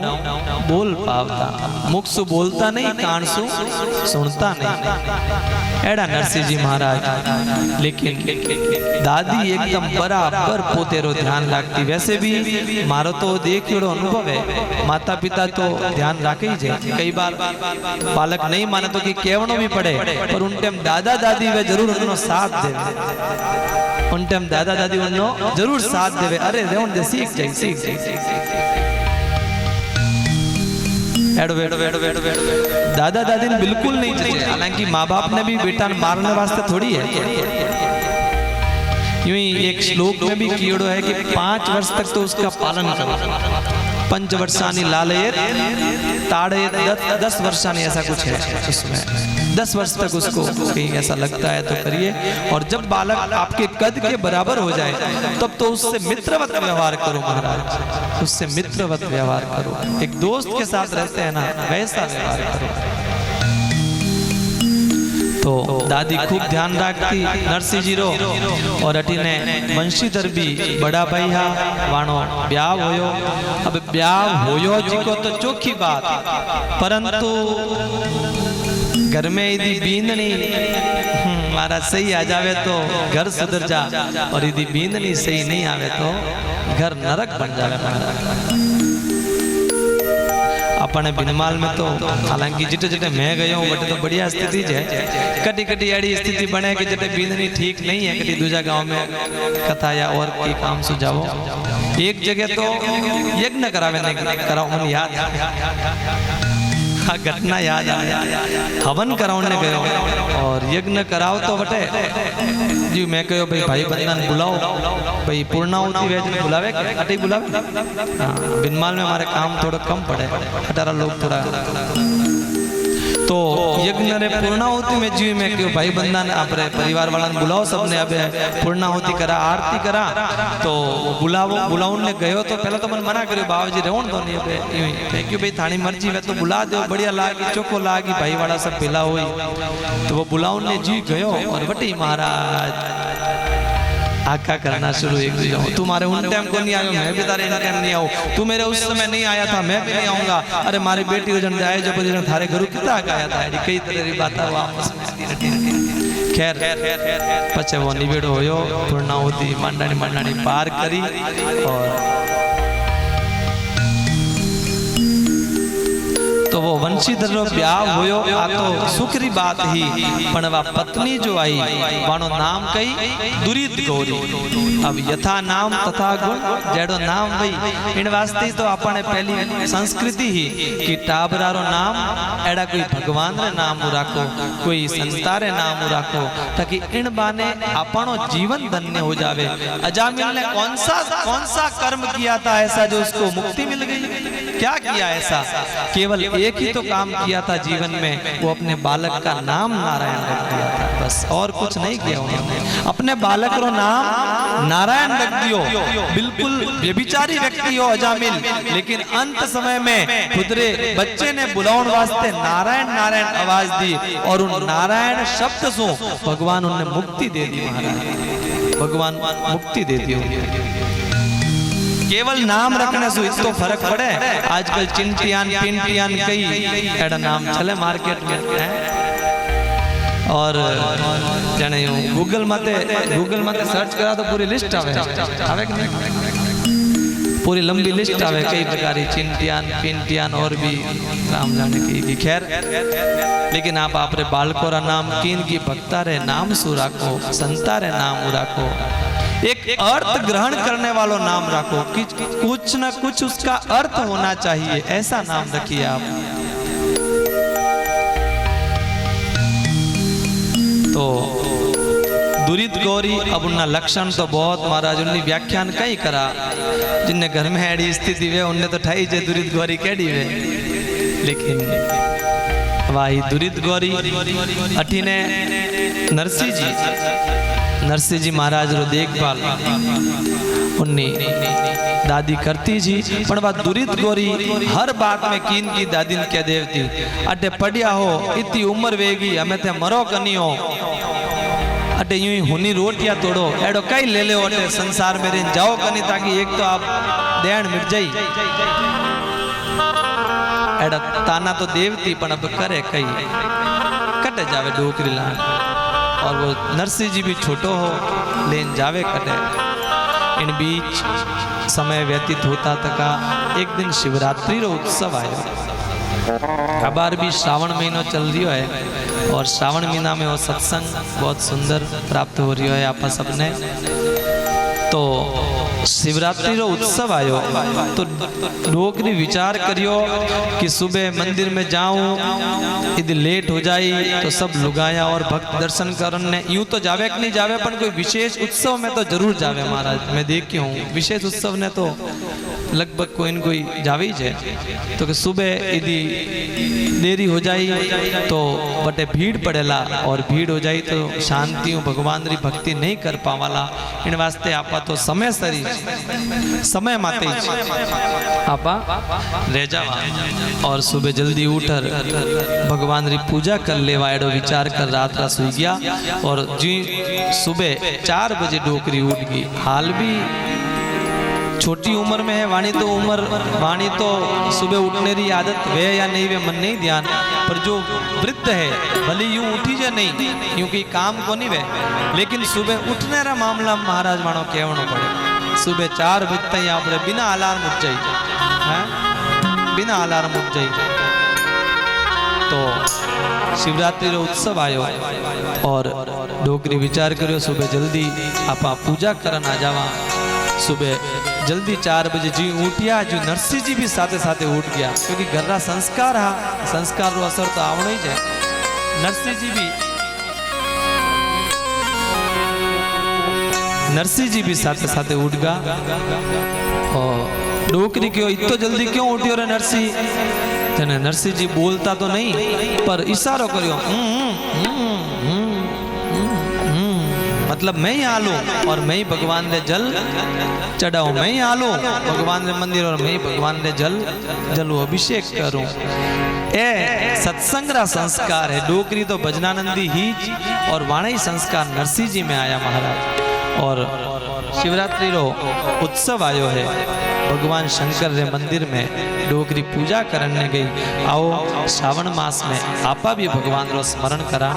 बोल पावता। मुख सु बोलता नहीं, कान सु सुनता नहीं। एड़ा नरसिंह जी महाराज। लेकिन दादी एकदम बराबर पोतेरो ध्यान रखती। वैसे भी मारो तो देखियो अनुभव है, माता पिता तो ध्यान रखे ही जाए। कई बार बालक नहीं माने तो कि केवनो भी पड़े, पर उन टाइम दादा दादी वे जरूर उन्नो साथ देवे। उन टाइम दादा दादी उन्नो जरूर साथ देवे। अरे रेवन दे सीख जाए। दादा दादी ने बिल्कुल नहीं चाहिए। हालांकि माँ बाप ने भी बेटा मारने वास्ते थोड़ी है। यूं ही एक श्लोक में भी कीड़ो है कि 5 वर्ष तक तो उसका पालन करो। पंचवर्षानी लालयेत ताड़येत 10 वर्षानी ऐसा कुछ है उसमें। 10 वर्ष तक उसको कहीं ऐसा लगता है तो करिए। और जब बालक आपके कद के बराबर हो जाए तब तो उससे मित्रवत व्यवहार करो महाराज, उससे मित्रवत व्यवहार करो। एक दोस्त के साथ रहते हैं ना वैसा व्यवहार करो। तो दादी खूब ध्यान रखती नरसिंह जी रो। और अटीने वंशीधर भी बड़ा भाई हा वाणो ब्याह होयो। अब ब्याह होयो जी को तो चोखी बात, परंतु घर में यदि बींदनी मारा सही आ जावे तो घर सुधर जा, और यदि बींदनी सही नहीं आवे तो घर नरक बन जावे महाराज। अपने बिनमाल में तो हालांकि जिटे जिटे मैं गयो हूँ बटे तो बढ़िया स्थिति है, कटी कटी एड़ी स्थिति बने कि जिटे बींदनी ठीक नहीं है, कटी दूजा गांव में कथा या और कोई काम सुझावो। एक जगह तो यज्ञ करावे नहीं कराओ, मन याद हाँ घटना याद आया। हवन कराने गयो और यज्ञ कराओ तो बटे जी मैं कहो भाई भाई बंधन बुलाओ, भाई पूर्णाहुति वेज बुलावे अटे बुलावे। हाँ बिनमाल में हमारे काम थोड़ा कम पड़े, 18 लोग थोड़ा, तो यज्ञ ने पूर्णाहुति में जी में क्यों भाई बंधन अपने परिवार वाला बुलाओ, सबने अब पूर्णाहुति करा आरती करा। तो बुलाओ ने गयो तो पहले तो मन मना करो बाबा जी रहन दो नहीं क्यों भाई थानी मर्जी है तो बुला दो, बढ़िया लागी चोखो लागी भाई वाला सब पिला हुई। तो वो बुलाओ ने जी गयो और बटी महाराज आका करना शुरू एक जाऊँ, तुम्हारे उन टाइम को नहीं आया मैं भी तारे इन टाइम नहीं आऊँ, तू मेरे उस समय नहीं आया था मैं भी नहीं आऊंगा। अरे मारी बेटी जन आए जब थारे घरों कितना आया था, कई तरह की बात आपस में। खैर पचे वो निवेड़ो होयो, पूर्णाहुति मंडणी मंडणी पार करी और तो वो वंशीधर रो ब्याह होयो। आ तो सुखरी बात ही, पण वा पत्नी जो आई वाणो नाम कई दुरित गौरी। अब यथा नाम तथा गुण, जेड़ो नाम वही इन वास्ते तो अपने पहली संस्कृति ही कि टाबरा रो नाम एड़ा कोई भगवान रे नाम राखो, कोई संता रे नाम राखो, ताकि इन बाने अपनो जीवन धन्य हो जावे। अजामिल ने कौन सा कर्म किया था ऐसा जो उसको मुक्ति मिल गई? क्या किया ऐसा? केवल एक ही तो काम किया था जीवन में, वो अपने बालक का नाम नारायण रख दिया था, बस और कुछ नहीं किया उन्होंने। अपने बालक रो नाम नारायण रख दियो। बिल्कुल व्यभिचारी व्यक्ति हो अजामिल, लेकिन अंत समय में खुदरे बच्चे ने बुलाउन वास्ते नारायण नारायण आवाज दी और उन नारायण शब्द से भगवान उन्हें मुक्ति दे दी। महाराज भगवान मुक्ति दे दी। केवल नाम रखने से इतना फर्क पड़े। आजकल चिंटियान पिंटियान कई एड़ा नाम चले मार्केट में है, और जाने गूगल मते सर्च करा तो पूरी लिस्ट आवे कि नहीं? पूरी लंबी लिस्ट आवे कई प्रकार की चिंटियान पिंटियान और भी नाम जाने की। खैर लेकिन आप अपने बालकों का नाम किन की भक्ता रे नाम सु राखो, संता रे नाम राखो, एक अर्थ ग्रहण करने वालों नाम रखो कि कुछ न कुछ उसका अर्थ होना चाहिए, ऐसा नाम रखिए आप। तो दुरित गौरी अब उनका लक्षण तो बहुत महाराज उन्नी व्याख्यान कई करा, जिनने घर में ऐडी स्थिति वे उनने तो ठाई जे दुरित गौरी कैडी वे, लेकिन वाही दुरित गौरी अठीने नरसिंह जी महाराज रो देखभाल उन्नी दादी करती जी। पण बात दुरित गौरी हर बात में कीन की दादी ने कह देवती अटे पढ़िया हो इतनी उम्र वेगी हमें थे मरो कनी हो, अटे यूं ही हुनी रोटियां तोड़ो एडो कई ले ले अटे संसार में रेन जाओ कनी, ताकि एक तो आप देन मिट जाई। एडा ताना तो देवती पण अब करे कई कटे जावे डोकरी लान, और वो नरसिंह जी भी छोटो हो लेन जावे कटे। इन बीच समय व्यतीत होता तका एक दिन शिवरात्रि रो उत्सव आयो। अबार भी श्रावण महीनो चल रही है और श्रावण महीना में वो सत्संग बहुत सुंदर प्राप्त हो रही है आप सबने। तो शिवरात्रि रो उत्सव आयो तो लोग ने विचार करियो कि सुबह मंदिर में जाऊं, यदि लेट हो जाए तो सब लुगाया और भक्त दर्शन करने यूं तो जावे कि नहीं जावे, पर कोई विशेष उत्सव में तो जरूर जावे। महाराज मैं देखी हूँ विशेष उत्सव ने तो लगभग कोई न कोई जावी है तो कि सुबह यदि देरी हो जाई तो बटे भीड़ पड़ेला और भीड़ हो जाई तो शांति भगवान री भक्ति नहीं कर पावाला। इन वास्ते आपा तो समय सरी समय माते आपा रह जावा और सुबह जल्दी उठर भगवान री पूजा कर लेवा एडो विचार कर रात रा सुई गया और जी सुबह 4 बजे डोकरी उठ गई। हाल भी छोटी उम्र में है वाणी तो सुबह उठने की आदत वे या नहीं वे मन नहीं ध्यान पर जो वृद्ध है भले यूं उठी जा नहीं क्योंकि काम को नहीं वे लेकिन सुबह उठने रा मामला महाराज मानो कहवनो पड़े। सुबह 4 बजे आप बिना अलार्म उठ जाए बिना अलार्म उठ जाए तो शिवरात्रि रो उत्सव आयो और डोकरी विचार करो सुबह जल्दी आपा पूजा करन आ जावा। सुबह जल्दी 4 बजे जी उठिया जो नरसिंह जी भी साथे साथे उठ गया क्योंकि घर का संस्कार हा संस्कार रो असर तो आवणो ही है। नरसिंह जी भी साथे साथे उठ गया और डोकरी क्यों इतो जल्दी क्यों उठियो रे नरसिंह। नरसिंह जी बोलता तो नहीं पर इशारो करियो मतलब मैं ही आलू और मैं ही भगवान ने जल चढ़ाऊं मैं ही आलू भगवान ने मंदिर और मैं ही भगवान ने जल अभिषेक करूं। ए सत्संग रा संस्कार है। डोकरी तो भजनानंदी ही और वाणी संस्कार नरसिंह जी में आया महाराज और शिवरात्रि रो उत्सव आयो है। भगवान शंकर रे मंदिर में डोकरी पूजा करने गई। आओ श्रावण मास में आपा भी भगवान रो स्मरण करा।